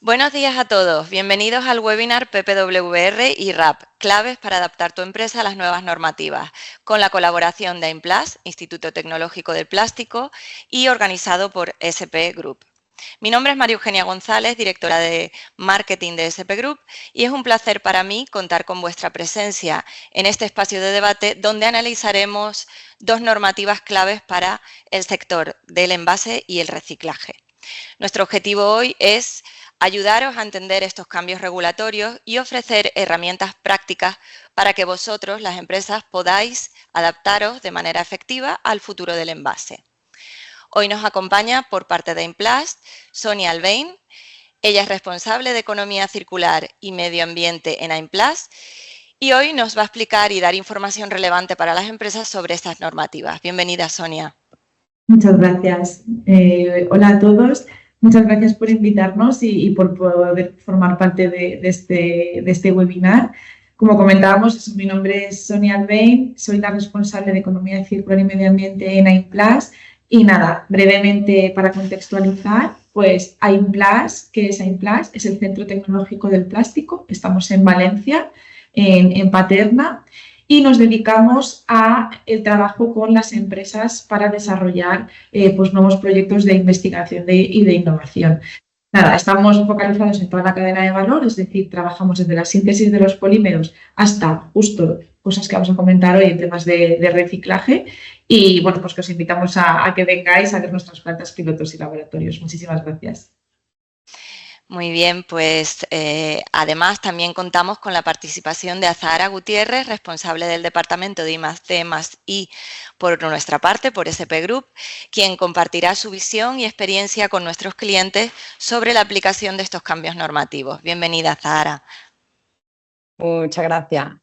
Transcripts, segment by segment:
Buenos días a todos, bienvenidos al webinar PPWR y RAP, claves para adaptar tu empresa a las nuevas normativas, con la colaboración de IMPLAS, Instituto Tecnológico del Plástico, y organizado por SP Group. Mi nombre es María Eugenia González, directora de Marketing de SP Group, y es un placer para mí contar con vuestra presencia en este espacio de debate donde analizaremos dos normativas claves para el sector del envase y el reciclaje. Nuestro objetivo hoy es ayudaros a entender estos cambios regulatorios y ofrecer herramientas prácticas para que vosotros, las empresas, podáis adaptaros de manera efectiva al futuro del envase. Hoy nos acompaña por parte de IMPLAS Sonia Albain. Ella es responsable de Economía Circular y Medio Ambiente en IMPLAS y hoy nos va a explicar y dar información relevante para las empresas sobre estas normativas. Bienvenida, Sonia. Muchas gracias. Hola a todos. Muchas gracias por invitarnos y por poder formar parte de este webinar. Como comentábamos, mi nombre es Sonia Albain, soy la responsable de Economía Circular y Medio Ambiente en IMPLAS. Y nada, brevemente para contextualizar, pues IMPLAS, ¿qué es IMPLAS? Es el Centro Tecnológico del Plástico. Estamos en Valencia, en Paterna. Y nos dedicamos al trabajo con las empresas para desarrollar pues nuevos proyectos de investigación y de innovación. Nada, estamos focalizados en toda la cadena de valor, es decir, trabajamos desde la síntesis de los polímeros hasta justo cosas que vamos a comentar hoy en temas de reciclaje. Y bueno, pues que os invitamos a que vengáis a ver nuestras plantas pilotos y laboratorios. Muchísimas gracias. Muy bien, pues además también contamos con la participación de Azahara Gutiérrez, responsable del Departamento de I+D+I por nuestra parte, por SP Group, quien compartirá su visión y experiencia con nuestros clientes sobre la aplicación de estos cambios normativos. Bienvenida, Azahara. Muchas gracias.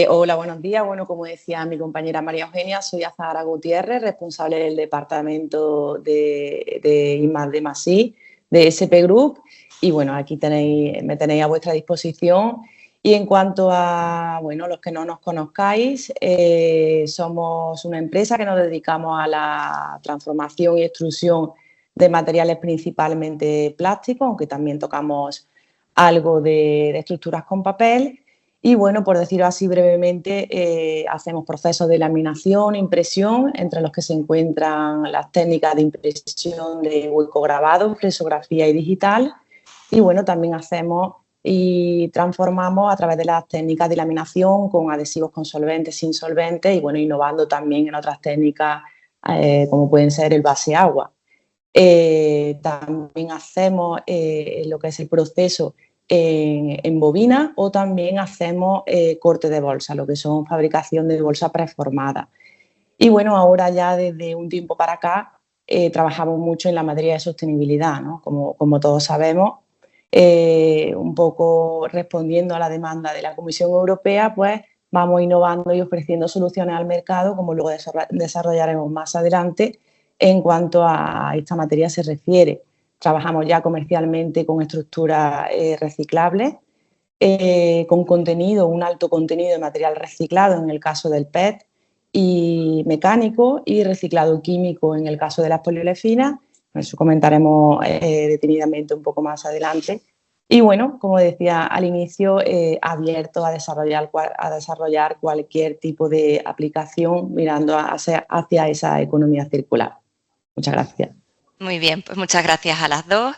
Hola, buenos días. Bueno, como decía mi compañera María Eugenia, soy Azahara Gutiérrez, responsable del Departamento de I+D+I de SP Group. Y bueno, aquí me tenéis a vuestra disposición. Y en cuanto a, bueno, los que no nos conozcáis, somos una empresa que nos dedicamos a la transformación y extrusión de materiales principalmente plásticos, aunque también tocamos algo de estructuras con papel. Y bueno, por decirlo así brevemente, hacemos procesos de laminación, impresión, entre los que se encuentran las técnicas de impresión de hueco grabado, fresografía y digital. Y bueno, también hacemos y transformamos a través de las técnicas de laminación con adhesivos con solventes, sin solventes y bueno, innovando también en otras técnicas como pueden ser el base agua. También hacemos lo que es el proceso en bobina o también hacemos corte de bolsa, lo que son fabricación de bolsa preformada. Y bueno, ahora ya desde un tiempo para acá trabajamos mucho en la materia de sostenibilidad, ¿no? Como todos sabemos, un poco respondiendo a la demanda de la Comisión Europea, pues vamos innovando y ofreciendo soluciones al mercado, como luego desarrollaremos más adelante en cuanto a esta materia se refiere. Trabajamos ya comercialmente con estructuras reciclables, con contenido, un alto contenido de material reciclado en el caso del PET y mecánico y reciclado químico en el caso de las poliolefinas. Eso comentaremos detenidamente un poco más adelante. Y bueno, como decía al inicio, abierto a desarrollar cualquier tipo de aplicación mirando hacia esa economía circular. Muchas gracias. Muy bien, pues muchas gracias a las dos.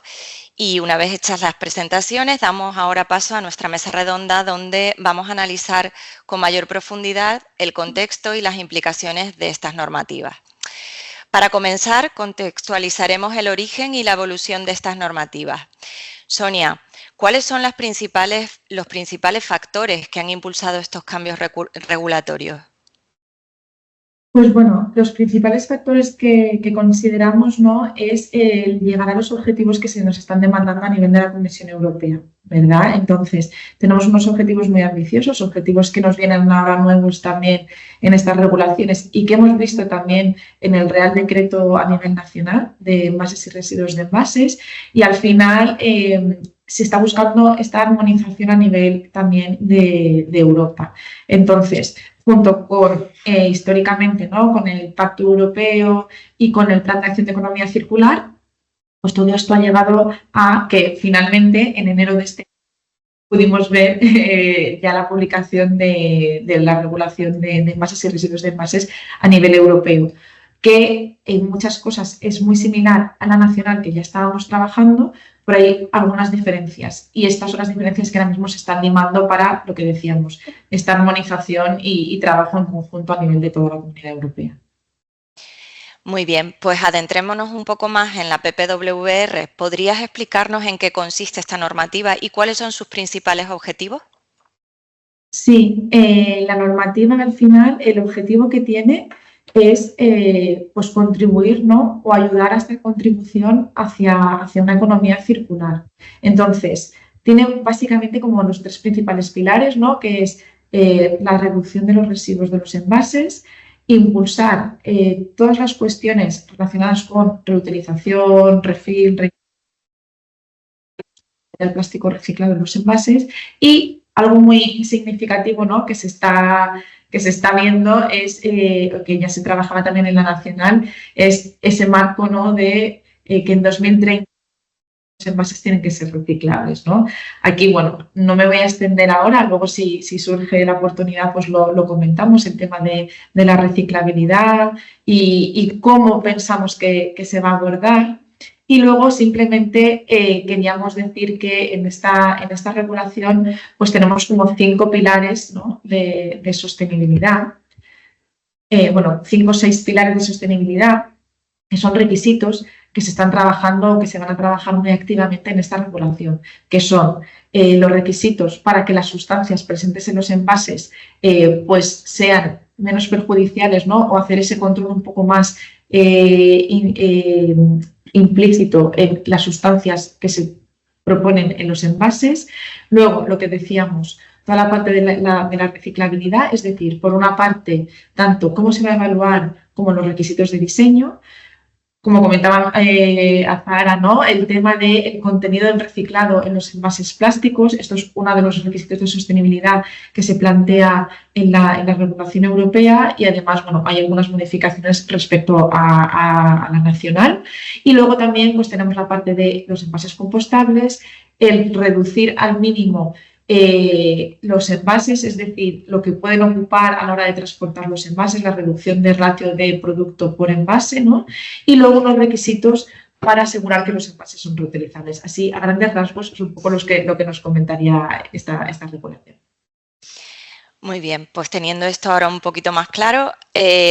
Y una vez hechas las presentaciones, damos ahora paso a nuestra mesa redonda donde vamos a analizar con mayor profundidad el contexto y las implicaciones de estas normativas. Para comenzar, contextualizaremos el origen y la evolución de estas normativas. Sonia, ¿cuáles son los principales factores que han impulsado estos cambios regulatorios? Pues bueno, los principales factores que consideramos, ¿no?, es el llegar a los objetivos que se nos están demandando a nivel de la Comisión Europea, ¿verdad? Entonces, tenemos unos objetivos muy ambiciosos, objetivos que nos vienen ahora nuevos también en estas regulaciones y que hemos visto también en el Real Decreto a nivel nacional de envases y residuos de envases, y al final se está buscando esta armonización a nivel también de Europa. Entonces, junto con, históricamente, ¿no?, con el Pacto Europeo y con el Plan de Acción de Economía Circular, pues todo esto ha llegado a que finalmente en enero de este año pudimos ver ya la publicación de la regulación de envases y residuos de envases a nivel europeo, que en muchas cosas es muy similar a la nacional que ya estábamos trabajando, pero hay algunas diferencias. Y estas son las diferencias que ahora mismo se están limando para lo que decíamos, esta armonización y trabajo en conjunto a nivel de toda la Comunidad Europea. Muy bien, pues adentrémonos un poco más en la PPWR. ¿Podrías explicarnos en qué consiste esta normativa y cuáles son sus principales objetivos? Sí, la normativa al final, el objetivo que tiene es pues contribuir, ¿no? O ayudar a esta contribución hacia una economía circular. Entonces, tiene básicamente como los tres principales pilares, ¿no? Que es la reducción de los residuos de los envases, impulsar todas las cuestiones relacionadas con reutilización, refill, del plástico reciclado en los envases y algo muy significativo, ¿no? que se está viendo es, que ya se trabajaba también en la nacional, es ese marco, ¿no? de que en 2030 los envases tienen que ser reciclables, ¿no? Aquí, bueno, no me voy a extender ahora, luego si surge la oportunidad pues lo comentamos, el tema de la reciclabilidad y cómo pensamos que se va a abordar. Y luego simplemente queríamos decir que en esta regulación pues tenemos como 5 pilares, ¿no? de sostenibilidad. Bueno, 5 o 6 pilares de sostenibilidad que son requisitos que se están trabajando, que se van a trabajar muy activamente en esta regulación, que son los requisitos para que las sustancias presentes en los envases pues sean menos perjudiciales, ¿no? O hacer ese control un poco más implícito en las sustancias que se proponen en los envases. Luego, lo que decíamos, toda la parte de la reciclabilidad, es decir, por una parte, tanto cómo se va a evaluar como los requisitos de diseño. Como comentaba Azahara, ¿no? El tema del contenido del reciclado en los envases plásticos. Esto es uno de los requisitos de sostenibilidad que se plantea en la regulación europea y además, bueno, hay algunas modificaciones respecto a la nacional. Y luego también pues, tenemos la parte de los envases compostables, el reducir al mínimo los envases, es decir, lo que pueden ocupar a la hora de transportar los envases, la reducción del ratio de producto por envase, ¿no? Y luego unos requisitos para asegurar que los envases son reutilizables. Así, a grandes rasgos, es un poco lo que nos comentaría esta regulación. Muy bien, pues teniendo esto ahora un poquito más claro,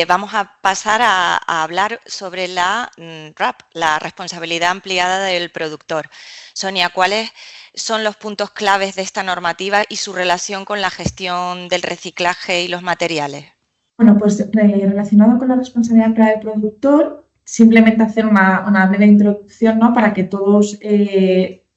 vamos a pasar a hablar sobre la RAP, la responsabilidad ampliada del productor. Sonia, ¿cuáles son los puntos claves de esta normativa y su relación con la gestión del reciclaje y los materiales? Bueno, pues relacionado con la responsabilidad ampliada del productor, simplemente hacer una breve introducción, ¿no? Para que todos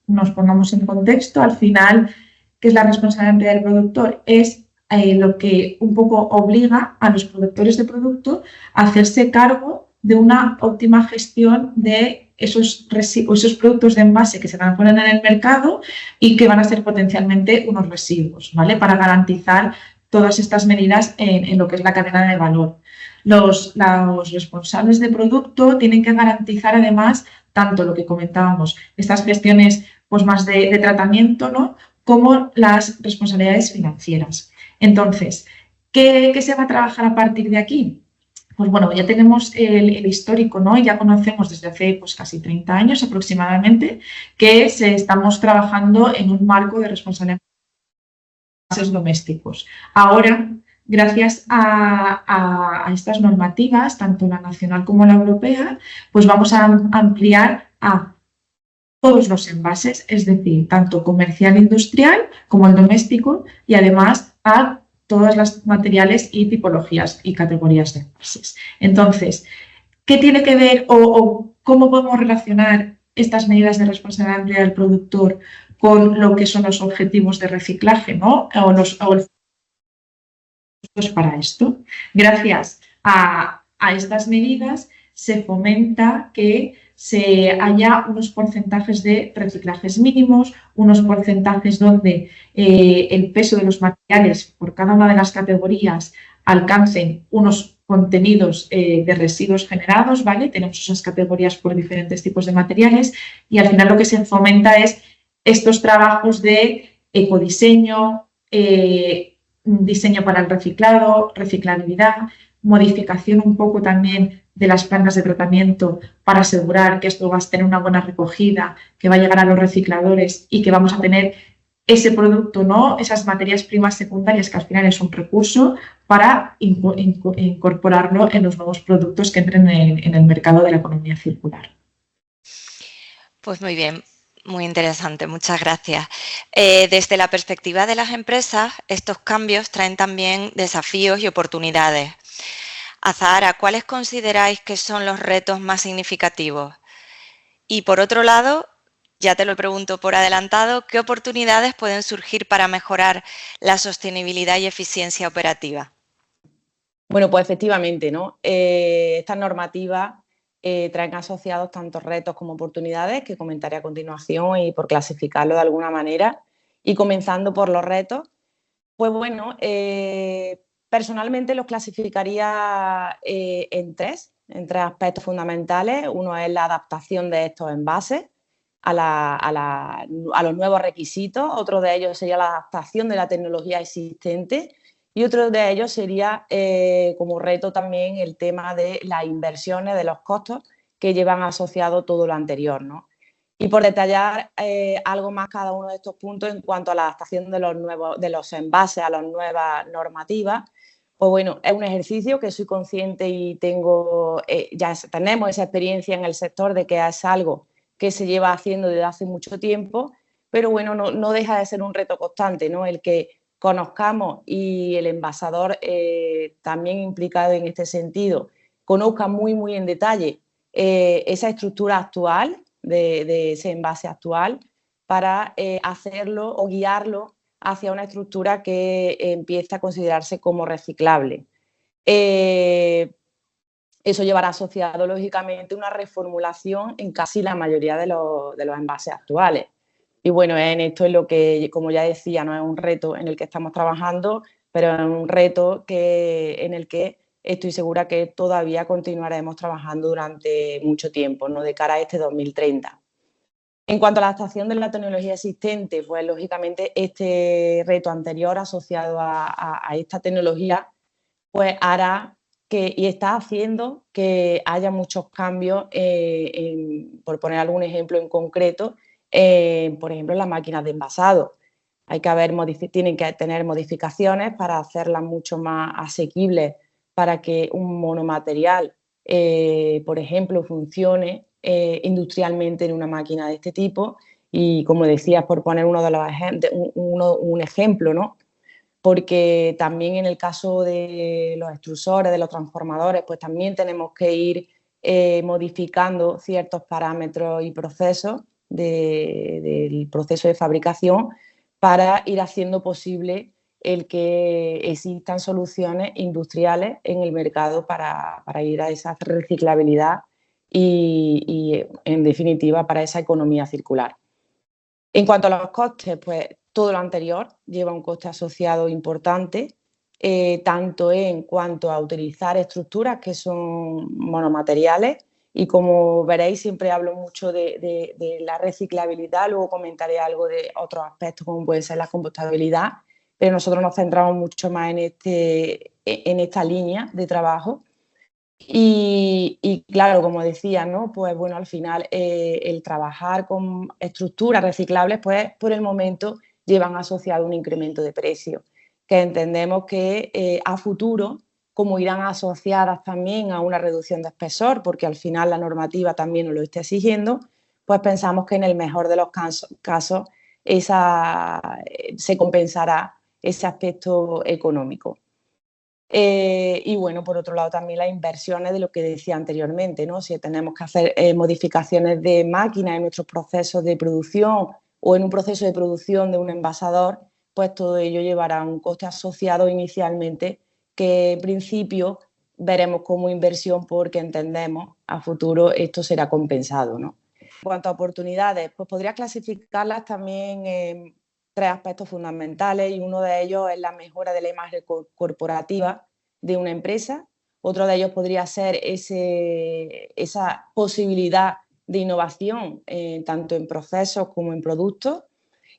nos pongamos en contexto. Al final, ¿qué es la responsabilidad ampliada del productor? Es lo que un poco obliga a los productores de producto a hacerse cargo de una óptima gestión de esos productos de envase que se van a poner en el mercado y que van a ser potencialmente unos residuos, ¿vale? Para garantizar todas estas medidas en lo que es la cadena de valor. Los responsables de producto tienen que garantizar además tanto lo que comentábamos, estas gestiones pues más de tratamiento, ¿no? Como las responsabilidades financieras. Entonces, ¿qué se va a trabajar a partir de aquí? Pues bueno, ya tenemos el histórico, ¿no? Y ya conocemos desde hace pues, casi 30 años aproximadamente que estamos trabajando en un marco de responsabilidad domésticos. Ahora, gracias a estas normativas, tanto la nacional como la europea, pues vamos a ampliar a todos los envases, es decir, tanto comercial e industrial como el doméstico y además a todas las materiales y tipologías y categorías de envases. Entonces, ¿qué tiene que ver o cómo podemos relacionar estas medidas de responsabilidad ampliada del productor con lo que son los objetivos de reciclaje, ¿no? Para esto. Gracias a estas medidas se fomenta que se haya unos porcentajes de reciclajes mínimos, unos porcentajes donde el peso de los materiales por cada una de las categorías alcancen unos contenidos de residuos generados, ¿vale? Tenemos esas categorías por diferentes tipos de materiales y al final lo que se fomenta es estos trabajos de ecodiseño, diseño para el reciclado, reciclabilidad, modificación un poco también de las plantas de tratamiento para asegurar que esto va a tener una buena recogida, que va a llegar a los recicladores y que vamos a tener ese producto, ¿no? Esas materias primas secundarias que al final es un recurso para incorporarlo en los nuevos productos que entren en el mercado de la economía circular. Pues muy bien, muy interesante, muchas gracias. Desde la perspectiva de las empresas, estos cambios traen también desafíos y oportunidades. Azahara, ¿cuáles consideráis que son los retos más significativos? Y por otro lado, ya te lo pregunto por adelantado, ¿qué oportunidades pueden surgir para mejorar la sostenibilidad y eficiencia operativa? Bueno, pues efectivamente, ¿no? Estas normativas traen asociados tantos retos como oportunidades que comentaré a continuación y por clasificarlo de alguna manera. Y comenzando por los retos, pues bueno, personalmente los clasificaría en tres aspectos fundamentales. Uno es la adaptación de estos envases a los nuevos requisitos, otro de ellos sería la adaptación de la tecnología existente y otro de ellos sería como reto también el tema de las inversiones, de los costos que llevan asociado todo lo anterior, ¿no? Y por detallar algo más cada uno de estos puntos en cuanto a la adaptación de los envases a las nuevas normativas, pues bueno, es un ejercicio que soy consciente y ya tenemos esa experiencia en el sector de que es algo que se lleva haciendo desde hace mucho tiempo, pero bueno, no deja de ser un reto constante, ¿no? El que conozcamos y el envasador también implicado en este sentido conozca muy en detalle esa estructura actual de ese envase actual para hacerlo o guiarlo hacia una estructura que empiece a considerarse como reciclable. Eso llevará asociado, lógicamente, una reformulación en casi la mayoría de los envases actuales. Y bueno, en esto es lo que, como ya decía, no es un reto en el que estamos trabajando, pero es un reto en el que estoy segura que todavía continuaremos trabajando durante mucho tiempo, ¿no? De cara a este 2030. En cuanto a la adaptación de la tecnología existente, pues lógicamente este reto anterior asociado a esta tecnología, pues hará y está haciendo que haya muchos cambios, por poner algún ejemplo en concreto, por ejemplo, en las máquinas de envasado. Tienen que tener modificaciones para hacerlas mucho más asequibles, para que un monomaterial, por ejemplo, funcione industrialmente en una máquina de este tipo. Y como decías, por poner un ejemplo, ¿no? Porque también en el caso de los extrusores, de los transformadores, pues también tenemos que ir modificando ciertos parámetros y procesos del proceso de fabricación para ir haciendo posible el que existan soluciones industriales en el mercado para ir a esa reciclabilidad y, en definitiva, para esa economía circular. En cuanto a los costes, pues todo lo anterior lleva un coste asociado importante, tanto en cuanto a utilizar estructuras que son monomateriales y como veréis siempre hablo mucho de la reciclabilidad, luego comentaré algo de otros aspectos como puede ser la compostabilidad, pero nosotros nos centramos mucho más en esta línea de trabajo. Y claro, como decía, ¿no? Pues bueno, al final el trabajar con estructuras reciclables, pues por el momento llevan asociado un incremento de precio, que entendemos que a futuro, como irán asociadas también a una reducción de espesor, porque al final la normativa también nos lo está exigiendo, pues pensamos que en el mejor de los casos se compensará ese aspecto económico. Y bueno, por otro lado también las inversiones de lo que decía anteriormente, ¿no? Si tenemos que hacer modificaciones de máquinas en nuestros procesos de producción o en un proceso de producción de un envasador, pues todo ello llevará un coste asociado inicialmente que en principio veremos como inversión porque entendemos a futuro esto será compensado, ¿no? En cuanto a oportunidades, pues podría clasificarlas también en tres aspectos fundamentales y uno de ellos es la mejora de la imagen corporativa de una empresa, Otro de ellos podría ser esa posibilidad de innovación, tanto en procesos como en productos.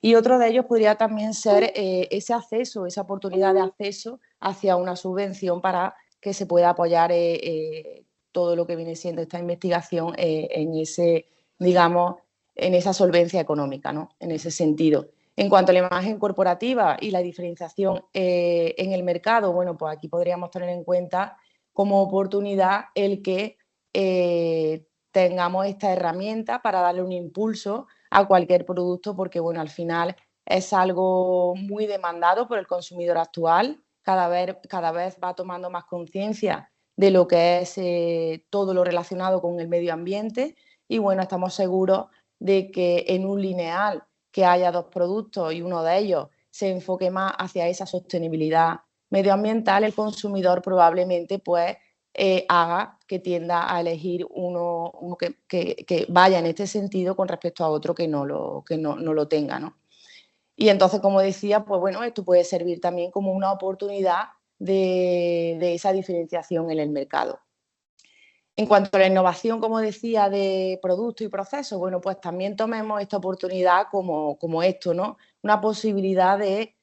Y otro de ellos podría también ser ese acceso, esa oportunidad de acceso hacia una subvención para que se pueda apoyar todo lo que viene siendo esta investigación en ese, digamos, en esa solvencia económica, ¿no? En ese sentido. En cuanto a la imagen corporativa y la diferenciación en el mercado, bueno, pues aquí podríamos tener en cuenta como oportunidad el que tengamos esta herramienta para darle un impulso a cualquier producto, porque bueno, al final es algo muy demandado por el consumidor actual, cada vez va tomando más conciencia de lo que es todo lo relacionado con el medio ambiente y bueno, estamos seguros de que en un lineal que haya dos productos y uno de ellos se enfoque más hacia esa sostenibilidad medioambiental, el consumidor probablemente pues haga que tienda a elegir uno que vaya en este sentido con respecto a otro que no lo tenga, ¿no? Y entonces, como decía, pues bueno, esto puede servir también como una oportunidad de esa diferenciación en el mercado. En cuanto a la innovación, como decía, de productos y procesos, bueno, pues también tomemos esta oportunidad como esto, ¿no? Una posibilidad de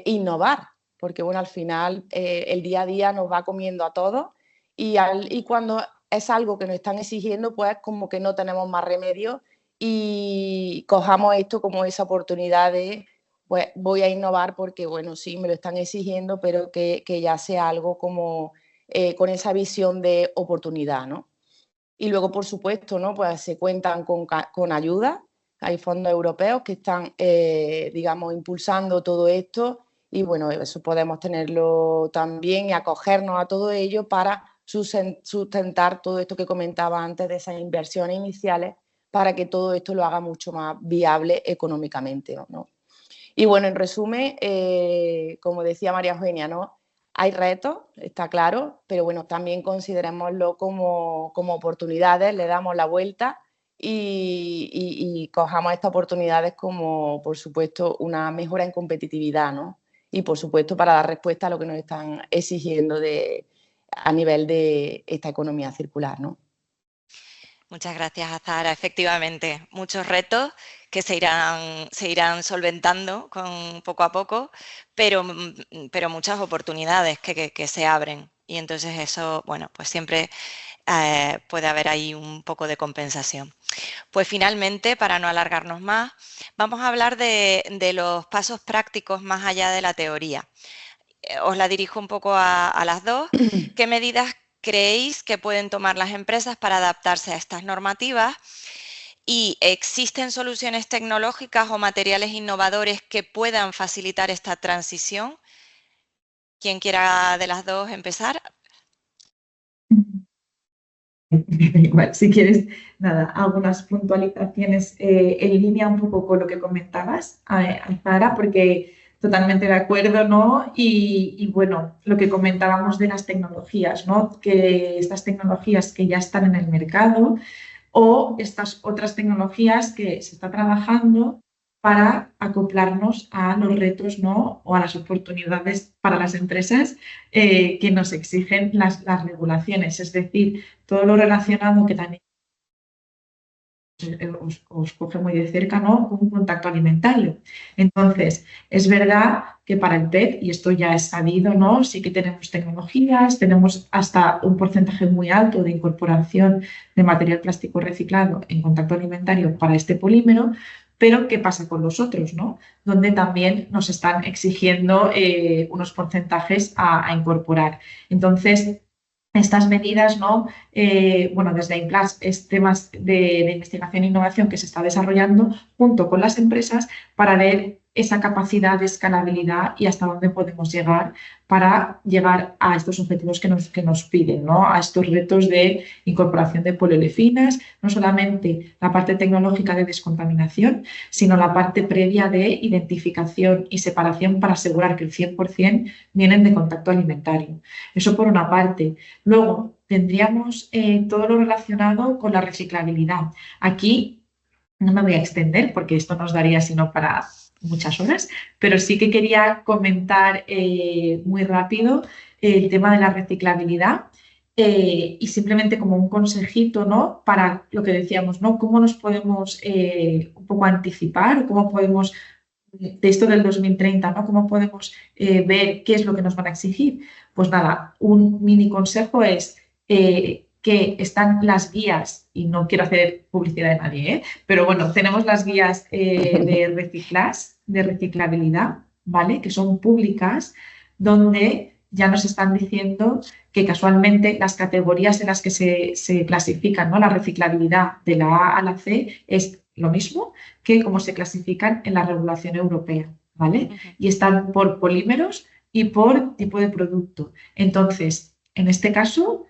innovar, porque bueno, al final el día a día nos va comiendo a todos y cuando es algo que nos están exigiendo, pues como que no tenemos más remedio y cojamos esto como esa oportunidad de, pues voy a innovar porque, bueno, sí, me lo están exigiendo, pero que ya sea algo como con esa visión de oportunidad, ¿no? Y luego, por supuesto, ¿no? Pues se cuentan con ayuda, hay fondos europeos que están, digamos, impulsando todo esto y, bueno, eso podemos tenerlo también y acogernos a todo ello para sustentar todo esto que comentaba antes de esas inversiones iniciales para que todo esto lo haga mucho más viable económicamente, ¿no? Y bueno, en resumen, como decía María Eugenia, ¿no? Hay retos, está claro, pero bueno, también considerémoslo como oportunidades, le damos la vuelta y cojamos estas oportunidades como, por supuesto, una mejora en competitividad, ¿no? Y, por supuesto, para dar respuesta a lo que nos están exigiendo a nivel de esta economía circular, ¿no? Muchas gracias, Azahara. Efectivamente, muchos retos que se irán solventando poco a poco, pero muchas oportunidades que se abren. Y entonces eso, bueno, pues siempre puede haber ahí un poco de compensación. Pues finalmente, para no alargarnos más, vamos a hablar de los pasos prácticos más allá de la teoría. Os la dirijo un poco a las dos. ¿Qué medidas creéis que pueden tomar las empresas para adaptarse a estas normativas? ¿Y existen soluciones tecnológicas o materiales innovadores que puedan facilitar esta transición? ¿Quién quiera de las dos empezar? Igual, si quieres, nada, algunas puntualizaciones en línea un poco con lo que comentabas, Zara, porque totalmente de acuerdo, ¿no? Y bueno, lo que comentábamos de las tecnologías, ¿no? Que estas tecnologías que ya están en el mercado o estas otras tecnologías que se está trabajando para acoplarnos a los retos, ¿no? O a las oportunidades para las empresas que nos exigen las regulaciones, es decir, todo lo relacionado que también os coge muy de cerca, ¿no? Con un contacto alimentario. Entonces, es verdad que para el PET, y esto ya es sabido, ¿no? Sí que tenemos tecnologías, tenemos hasta un porcentaje muy alto de incorporación de material plástico reciclado en contacto alimentario para este polímero, pero ¿qué pasa con los otros, ¿no? Donde también nos están exigiendo unos porcentajes a incorporar. Entonces, estas medidas, ¿no? Bueno, desde INPLAS es temas de investigación e innovación que se está desarrollando junto con las empresas para ver esa capacidad de escalabilidad y hasta dónde podemos llegar para llegar a estos objetivos que nos piden, ¿no? A estos retos de incorporación de poliolefinas, no solamente la parte tecnológica de descontaminación, sino la parte previa de identificación y separación para asegurar que el 100% vienen de contacto alimentario. Eso por una parte. Luego, tendríamos todo lo relacionado con la reciclabilidad. Aquí no me voy a extender porque esto nos daría sino para muchas horas, pero sí que quería comentar muy rápido el tema de la reciclabilidad. y simplemente como un consejito, ¿no? Para lo que decíamos, ¿no? ¿Cómo nos podemos un poco anticipar? ¿Cómo podemos, de esto del 2030, ¿no? ¿Cómo podemos ver qué es lo que nos van a exigir? Pues nada, un mini consejo es que están las guías, y no quiero hacer publicidad de nadie, ¿eh? Pero bueno, tenemos las guías de reciclabilidad, ¿vale? Que son públicas, donde ya nos están diciendo que casualmente las categorías en las que se clasifican, ¿no? La reciclabilidad de la A a la C es lo mismo que como se clasifican en la regulación europea, ¿vale? Y están por polímeros y por tipo de producto. Entonces, en este caso,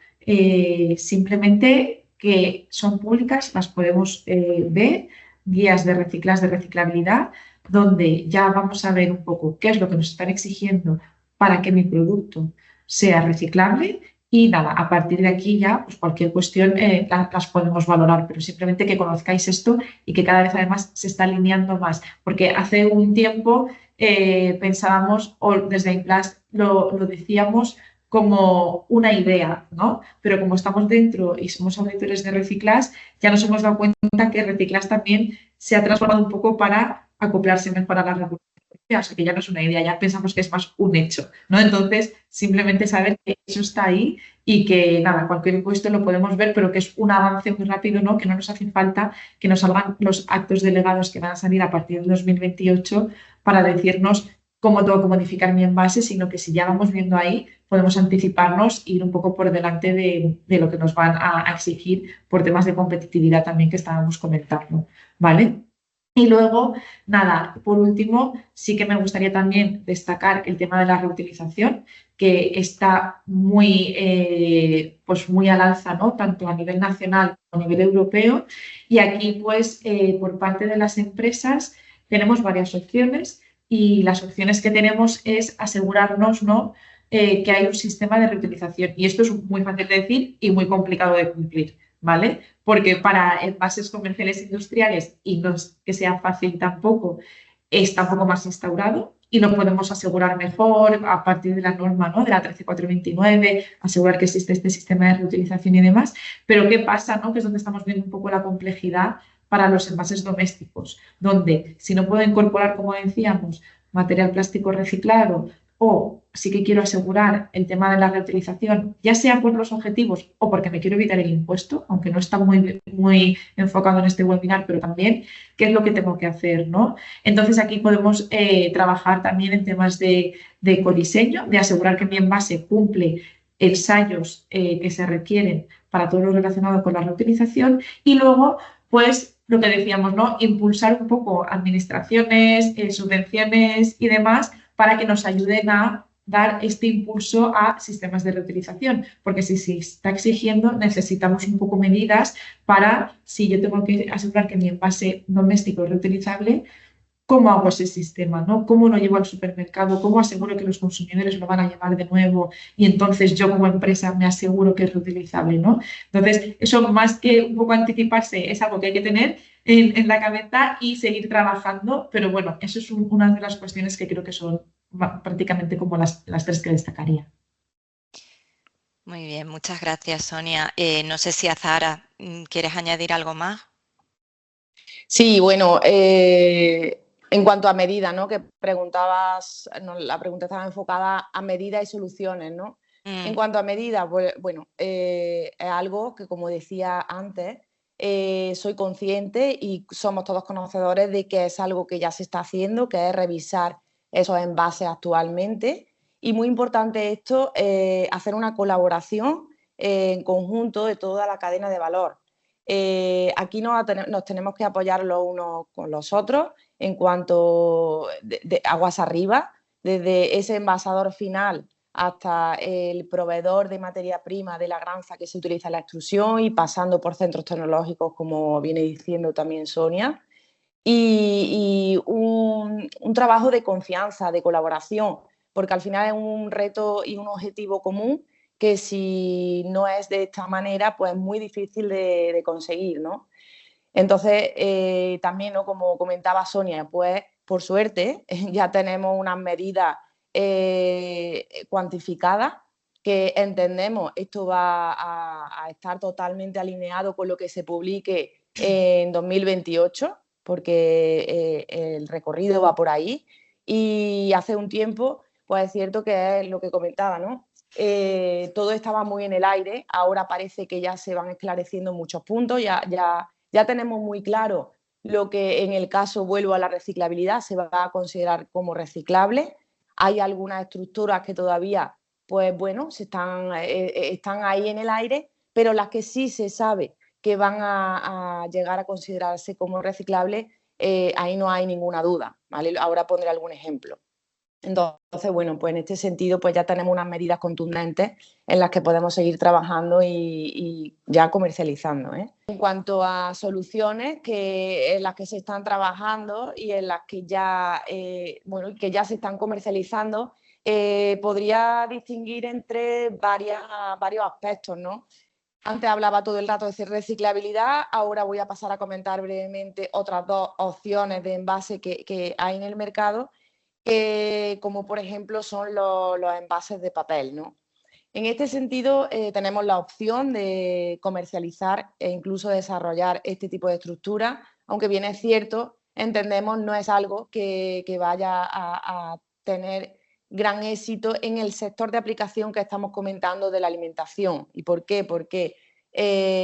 simplemente que son públicas, las podemos ver, guías de de reciclabilidad, donde ya vamos a ver un poco qué es lo que nos están exigiendo para que mi producto sea reciclable y nada, a partir de aquí ya pues cualquier cuestión las podemos valorar, pero simplemente que conozcáis esto y que cada vez además se está alineando más, porque hace un tiempo pensábamos, o desde Implas lo decíamos como una idea, ¿no? Pero como estamos dentro y somos auditores de Reciclas, ya nos hemos dado cuenta que Reciclas también se ha transformado un poco para acoplarse mejor a la regulación. O sea, que ya no es una idea, ya pensamos que es más un hecho, ¿no? Entonces, simplemente saber que eso está ahí y que, nada, cualquier impuesto lo podemos ver, pero que es un avance muy rápido, ¿no? Que no nos hace falta que nos salgan los actos delegados que van a salir a partir del 2028 para decirnos cómo tengo que modificar mi envase, sino que si ya vamos viendo ahí, podemos anticiparnos e ir un poco por delante de lo que nos van a exigir por temas de competitividad también que estábamos comentando, ¿vale? Y luego, nada, por último, sí que me gustaría también destacar el tema de la reutilización, que está pues muy al alza, ¿no? Tanto a nivel nacional como a nivel europeo. Y aquí, pues, por parte de las empresas tenemos varias opciones y las opciones que tenemos es asegurarnos, ¿no? Que hay un sistema de reutilización. Y esto es muy fácil de decir y muy complicado de cumplir, ¿vale? Porque para envases comerciales industriales, y no es que sea fácil tampoco, está un poco más instaurado y lo podemos asegurar mejor a partir de la norma, ¿no? De la 13429, asegurar que existe este sistema de reutilización y demás. Pero ¿qué pasa, no? Que es donde estamos viendo un poco la complejidad para los envases domésticos, donde si no puedo incorporar, como decíamos, material plástico reciclado, o sí que quiero asegurar el tema de la reutilización, ya sea por los objetivos o porque me quiero evitar el impuesto, aunque no está muy enfocado en este webinar, pero también qué es lo que tengo que hacer, ¿no? Entonces aquí podemos trabajar también en temas de ecodiseño, de asegurar que mi envase cumple ensayos que se requieren para todo lo relacionado con la reutilización y luego, pues, lo que decíamos, ¿no? Impulsar un poco administraciones, subvenciones y demás para que nos ayuden a dar este impulso a sistemas de reutilización, porque si se está exigiendo necesitamos un poco medidas para, si yo tengo que asegurar que mi envase doméstico es reutilizable, ¿cómo hago ese sistema? ¿No? ¿Cómo lo llevo al supermercado? ¿Cómo aseguro que los consumidores lo van a llevar de nuevo? Y entonces yo como empresa me aseguro que es reutilizable, ¿no? Entonces, eso más que un poco anticiparse es algo que hay que tener en la cabeza y seguir trabajando, pero bueno, eso es una de las cuestiones que creo que son prácticamente como las tres que destacaría. Muy bien, muchas gracias, Sonia. No sé si Azahara, ¿quieres añadir algo más? Sí, bueno, en cuanto a medidas, ¿no? Que preguntabas, no, la pregunta estaba enfocada a medidas y soluciones, ¿no? En cuanto a medidas, pues, bueno, es algo que, como decía antes, soy consciente y somos todos conocedores de que es algo que ya se está haciendo, que es revisar esos envases actualmente. Y muy importante esto, hacer una colaboración en conjunto de toda la cadena de valor. Aquí nos tenemos que apoyar los unos con los otros en cuanto de aguas arriba, desde ese envasador final hasta el proveedor de materia prima de la granza que se utiliza en la extrusión y pasando por centros tecnológicos, como viene diciendo también Sonia, y un trabajo de confianza, de colaboración, porque al final es un reto y un objetivo común que si no es de esta manera, pues es muy difícil de conseguir, ¿no? Entonces, también, ¿no? Como comentaba Sonia, pues por suerte ya tenemos unas medidas cuantificadas que entendemos esto va a estar totalmente alineado con lo que se publique en 2028, porque el recorrido va por ahí. Y hace un tiempo, pues es cierto que es lo que comentaba, ¿no? Todo estaba muy en el aire, ahora parece que ya se van esclareciendo muchos puntos, ya tenemos muy claro lo que en el caso, vuelvo a la reciclabilidad, se va a considerar como reciclable. Hay algunas estructuras que todavía, pues bueno, están ahí en el aire, pero las que sí se sabe que van a llegar a considerarse como reciclables, ahí no hay ninguna duda, ¿vale? Ahora pondré algún ejemplo. Entonces, bueno, pues en este sentido pues ya tenemos unas medidas contundentes en las que podemos seguir trabajando y ya comercializando, ¿eh? En cuanto a soluciones en las que se están trabajando y en las que ya, que ya se están comercializando, podría distinguir entre varios aspectos, ¿no? Antes hablaba todo el rato de reciclabilidad, ahora voy a pasar a comentar brevemente otras dos opciones de envase que hay en el mercado, como por ejemplo son los envases de papel, ¿no? En este sentido, tenemos la opción de comercializar e incluso desarrollar este tipo de estructura, aunque bien es cierto, entendemos no es algo que vaya a tener gran éxito en el sector de aplicación que estamos comentando de la alimentación. ¿Y por qué? Porque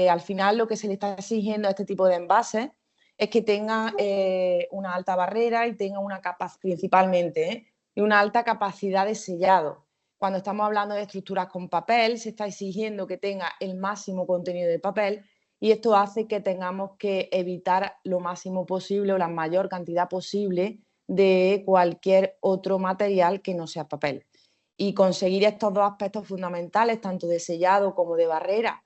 al final lo que se le está exigiendo a este tipo de envases es que tengan una alta barrera y tengan principalmente una alta capacidad de sellado. Cuando estamos hablando de estructuras con papel, se está exigiendo que tenga el máximo contenido de papel y esto hace que tengamos que evitar lo máximo posible o la mayor cantidad posible de cualquier otro material que no sea papel. Y conseguir estos dos aspectos fundamentales, tanto de sellado como de barrera,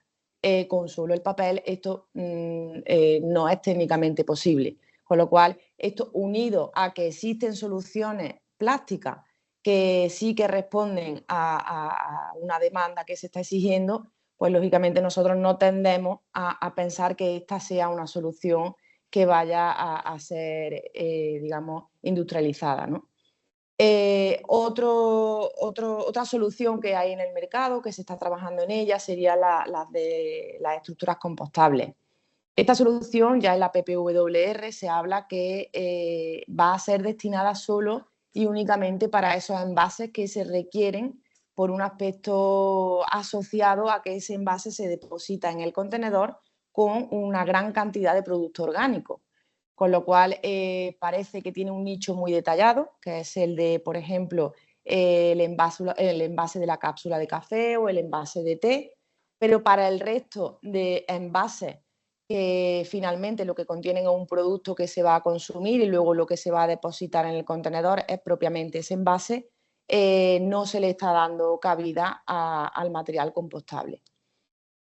con solo el papel, esto no es técnicamente posible. Con lo cual, esto unido a que existen soluciones plásticas que sí que responden a una demanda que se está exigiendo, pues lógicamente nosotros no tendemos a pensar que esta sea una solución que vaya a ser, digamos, industrializada, ¿no? Otra solución que hay en el mercado, que se está trabajando en ella, sería las de las estructuras compostables. Esta solución, ya en la PPWR, se habla que va a ser destinada solo y únicamente para esos envases que se requieren por un aspecto asociado a que ese envase se deposita en el contenedor con una gran cantidad de producto orgánico. Con lo cual parece que tiene un nicho muy detallado, que es el de, por ejemplo, el envase de la cápsula de café o el envase de té, pero para el resto de envases que finalmente lo que contienen es un producto que se va a consumir y luego lo que se va a depositar en el contenedor es propiamente ese envase, no se le está dando cabida al material compostable.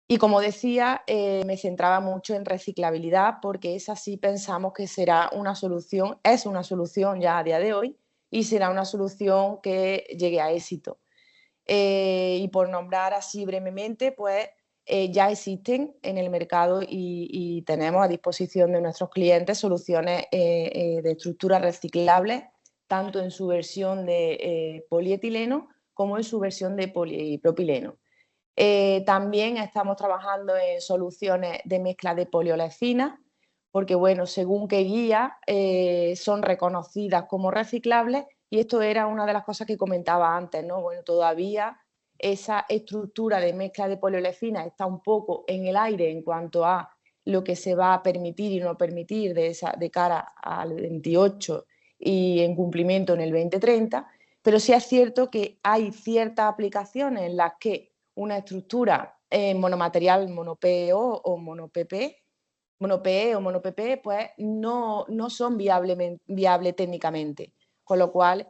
Y como decía, me centraba mucho en reciclabilidad porque esa sí pensamos que será una solución, es una solución ya a día de hoy y será una solución que llegue a éxito. Y por nombrar así brevemente, pues ya existen en el mercado y tenemos a disposición de nuestros clientes soluciones de estructuras reciclables, tanto en su versión de polietileno como en su versión de polipropileno. También estamos trabajando en soluciones de mezcla de poliolefina, porque bueno, según qué guía son reconocidas como reciclables y esto era una de las cosas que comentaba antes, ¿no? Bueno, todavía esa estructura de mezcla de poliolefina está un poco en el aire en cuanto a lo que se va a permitir y no permitir de cara al 28 y en cumplimiento en el 2030, pero sí es cierto que hay ciertas aplicaciones en las que una estructura monomaterial mono-PE o mono-PP, mono-PE o mono-PP, pues no son viables técnicamente. Con lo cual,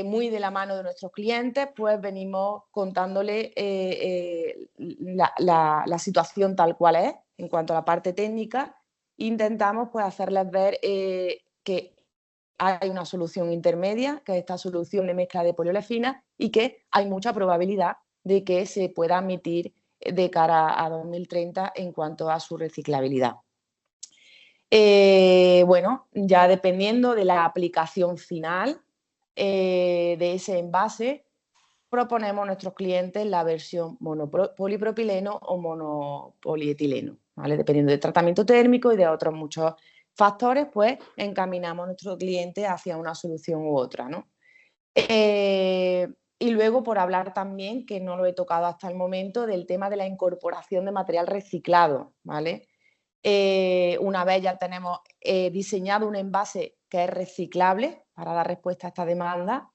muy de la mano de nuestros clientes, pues venimos contándole la situación tal cual es en cuanto a la parte técnica. Intentamos pues hacerles ver que hay una solución intermedia, que es esta solución de mezcla de poliolefina, y que hay mucha probabilidad de que se pueda admitir de cara a 2030 en cuanto a su reciclabilidad. Bueno, ya dependiendo de la aplicación final de ese envase, proponemos a nuestros clientes la versión monopolipropileno o monopolietileno, ¿vale? Dependiendo del tratamiento térmico y de otros muchos factores, pues encaminamos a nuestro cliente hacia una solución u otra, ¿no? Y luego, por hablar también, que no lo he tocado hasta el momento, del tema de la incorporación de material reciclado, ¿vale? Una vez ya tenemos diseñado un envase que es reciclable para dar respuesta a esta demanda,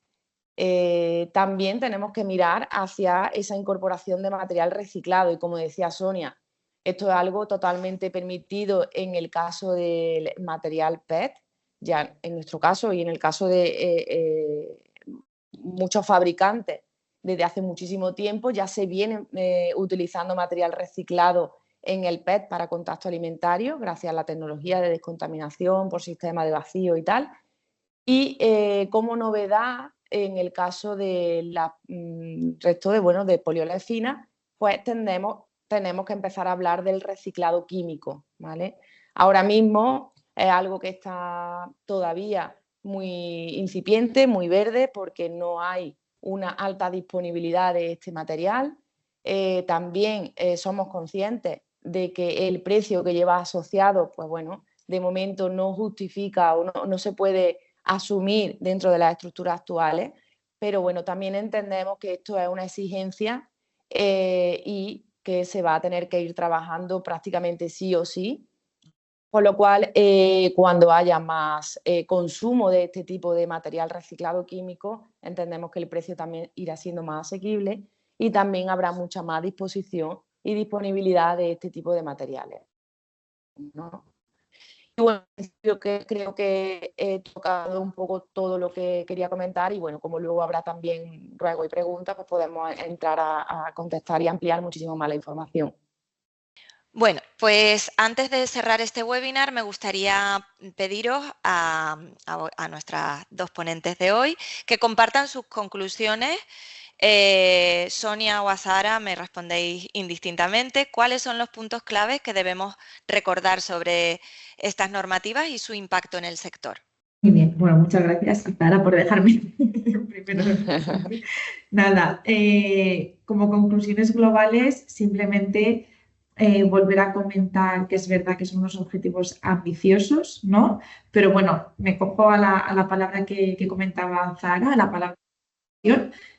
también tenemos que mirar hacia esa incorporación de material reciclado y, como decía Sonia, esto es algo totalmente permitido en el caso del material PET, ya en nuestro caso y en el caso de muchos fabricantes desde hace muchísimo tiempo ya se vienen utilizando material reciclado en el PET para contacto alimentario gracias a la tecnología de descontaminación por sistema de vacío y tal. Y como novedad, en el caso del resto de poliolefina, pues tenemos que empezar a hablar del reciclado químico, ¿vale? Ahora mismo es algo que está todavía muy incipiente, muy verde, porque no hay una alta disponibilidad de este material. También somos conscientes de que el precio que lleva asociado, pues bueno, de momento no justifica o no se puede asumir dentro de las estructuras actuales, pero bueno, también entendemos que esto es una exigencia y que se va a tener que ir trabajando prácticamente sí o sí, con lo cual cuando haya más consumo de este tipo de material reciclado químico, entendemos que el precio también irá siendo más asequible y también habrá mucha más disposición y disponibilidad de este tipo de materiales, ¿no? Y bueno, yo creo que he tocado un poco todo lo que quería comentar y bueno, como luego habrá también ruegos y preguntas, pues podemos entrar a contestar y ampliar muchísimo más la información. Bueno, pues antes de cerrar este webinar me gustaría pediros a nuestras dos ponentes de hoy que compartan sus conclusiones. Sonia o Azahara, me respondéis indistintamente. ¿Cuáles son los puntos claves que debemos recordar sobre estas normativas y su impacto en el sector? Muy bien, bueno, muchas gracias, Sara, por dejarme primero. Nada, como conclusiones globales, simplemente volver a comentar que es verdad que son unos objetivos ambiciosos, ¿no? Pero bueno, me cojo a la palabra que comentaba Zara, a la palabra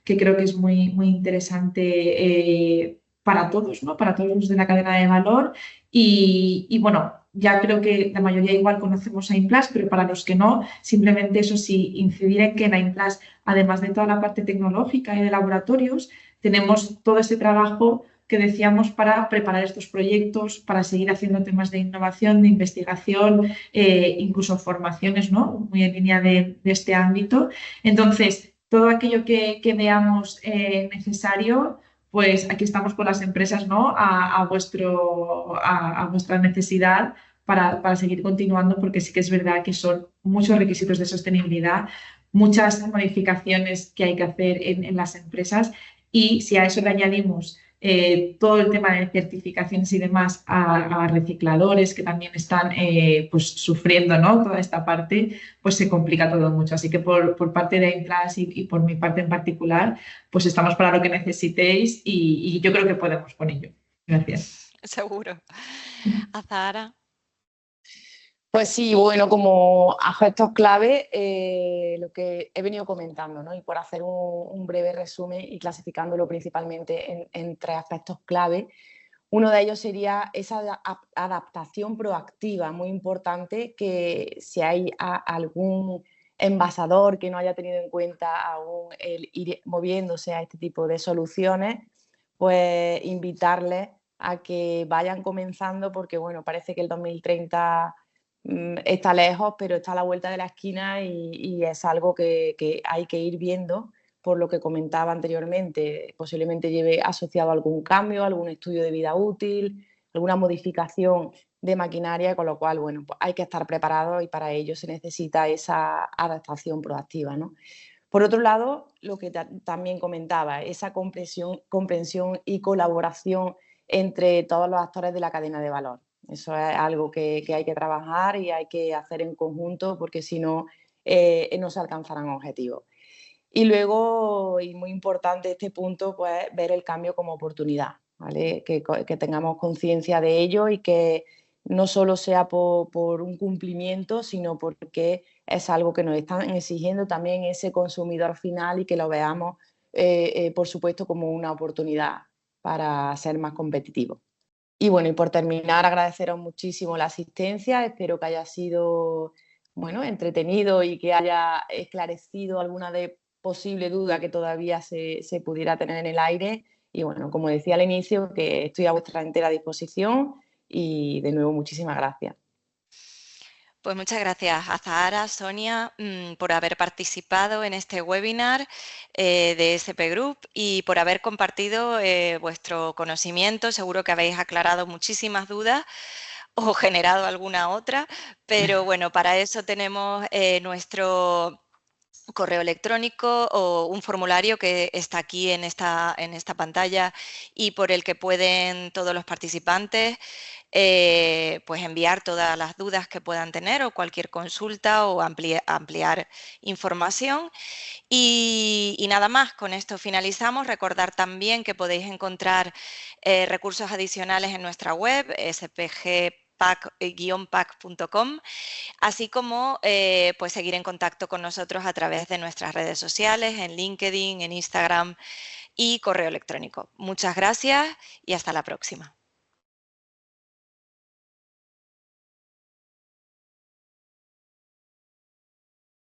que creo que es muy, muy interesante para todos, ¿no? Para todos los de la cadena de valor. Y bueno, ya creo que la mayoría igual conocemos a Implas, pero para los que no, simplemente eso sí, incidir en que en Implas, además de toda la parte tecnológica y de laboratorios, tenemos todo ese trabajo que decíamos para preparar estos proyectos, para seguir haciendo temas de innovación, de investigación, incluso formaciones, ¿no? Muy en línea de este ámbito. Entonces, todo aquello que veamos necesario, pues aquí estamos con las empresas, ¿no? A vuestra necesidad para seguir continuando, porque sí que es verdad que son muchos requisitos de sostenibilidad, muchas modificaciones que hay que hacer en las empresas y si a eso le añadimos todo el tema de certificaciones y demás a recicladores que también están pues, sufriendo, ¿no? Toda esta parte, pues se complica todo mucho. Así que por parte de Implas y por mi parte en particular, pues estamos para lo que necesitéis y yo creo que podemos con ello. Gracias. Seguro. Azahara. Pues sí, bueno, como aspectos clave, lo que he venido comentando, ¿no? Y por hacer un breve resumen y clasificándolo principalmente en tres aspectos clave, uno de ellos sería esa adaptación proactiva, muy importante, que si hay algún envasador que no haya tenido en cuenta aún el ir moviéndose a este tipo de soluciones, pues invitarles a que vayan comenzando porque, bueno, parece que el 2030 está lejos, pero está a la vuelta de la esquina y es algo que hay que ir viendo, por lo que comentaba anteriormente, posiblemente lleve asociado algún cambio, algún estudio de vida útil, alguna modificación de maquinaria, con lo cual, bueno, pues hay que estar preparados y para ello se necesita esa adaptación proactiva, ¿no? Por otro lado, lo que también comentaba, esa comprensión y colaboración entre todos los actores de la cadena de valor. Eso es algo que hay que trabajar y hay que hacer en conjunto porque si no, no se alcanzarán objetivos. Y luego, y muy importante este punto, pues ver el cambio como oportunidad, ¿vale? Que tengamos conciencia de ello y que no solo sea por un cumplimiento, sino porque es algo que nos están exigiendo también ese consumidor final y que lo veamos, por supuesto, como una oportunidad para ser más competitivos. Y bueno, y por terminar, agradeceros muchísimo la asistencia. Espero que haya sido, bueno, entretenido y que haya esclarecido alguna de posible duda que todavía se pudiera tener en el aire. Y bueno, como decía al inicio, que estoy a vuestra entera disposición y de nuevo muchísimas gracias. Pues muchas gracias a Zahara, Sonia, por haber participado en este webinar de SP Group y por haber compartido vuestro conocimiento. Seguro que habéis aclarado muchísimas dudas o generado alguna otra, pero bueno, para eso tenemos nuestro correo electrónico o un formulario que está aquí en esta pantalla y por el que pueden todos los participantes pues enviar todas las dudas que puedan tener o cualquier consulta o ampliar información. Y nada más, con esto finalizamos. Recordar también que podéis encontrar recursos adicionales en nuestra web, spgpack-pack.com, así como pues seguir en contacto con nosotros a través de nuestras redes sociales, en LinkedIn, en Instagram y correo electrónico. Muchas gracias y hasta la próxima.